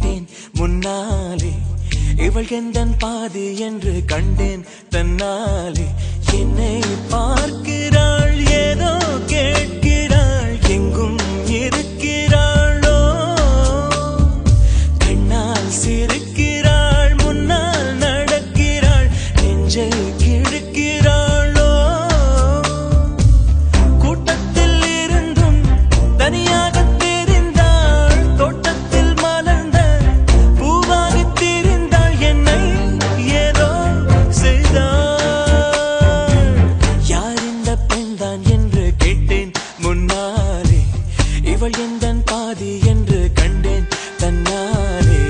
கேட்டேன் முன்னாலே இவள் எந்தன் பாதி என்று கண்டேன் தன்னாலே என்னை பார்க்கிறாள் ஏதோ கேட்கிறாள் எங்கும் இருக்கிறாளோ கண்ணால் சிரிக்கிறாள் முன்னால் நடக்கிறாள் நெஞ்சை கிழக்கிறாளோ கூட்டத்தில் இருந்தும் தனியாக தெரிந்தாள் தோட்டத்தில் மலர்ந்த பூவாக தெரிந்தாள் என்னை ஏதோ செய்தாள் யார் இந்த பெண்தான் என்று கேட்டேன் முன்னாலே இவள் எந்தன் பாதி என்று கண்டேன் தன்னாலே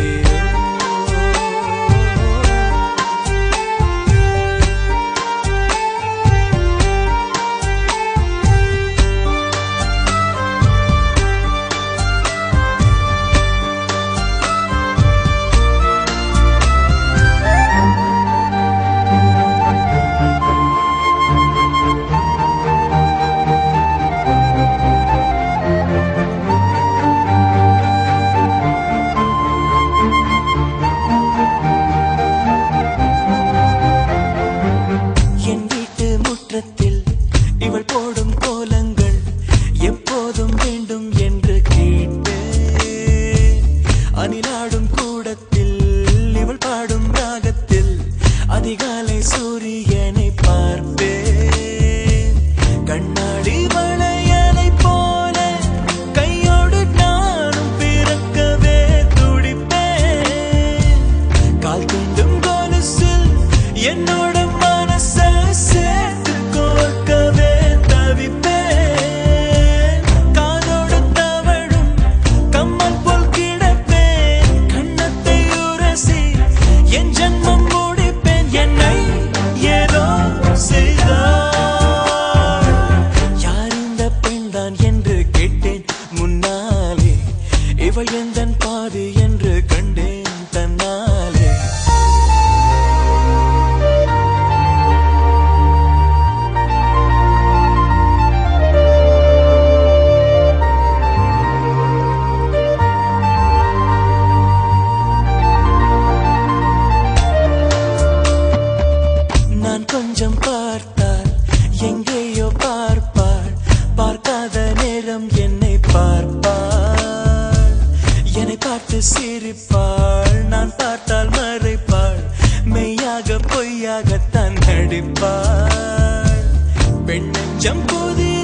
இவள் போடும் கோலங்கள் எப்போதும் வேண்டும் என்று கேட்டேன் அணிலாடும் கூடத்தில் இவள் பாடும் ராகத்தில் அதிகாலை சூரியனை பார்ப்பேன் கண்ணாடி வளையலை போல கையோடு நானும் பிறக்கவே துடிப்பேன் கால் தீண்டும் கொலுசில் என்னோட மனசை சேர்த்து கோர்க்கவே தவிப்பேன் காதோடு தவழும் கம்மல் போல் கிடப்பேன் கண்ணத்தை உரசி என் ஜன்மம் முடிப்பேன் என்னை ஏதோ செய்தாள் யார் இந்த பெண்தான் என்று கேட்டேன் முன்னாலே இவள் எந்தன் பாதி என்று கண்டேன் தன்னாலே கொஞ்சம் பார்த்தால் எங்கேயோ பார்ப்பாள் பார்க்காத நேரம் என்னை பார்ப்பாள் என்னை பார்த்து சிரிப்பாள் நான் பார்த்தால் மறைப்பாள் மெய்யாக பொய்யாகத்தான் நடிப்பாள் பெண் நெஞ்சம் புதிய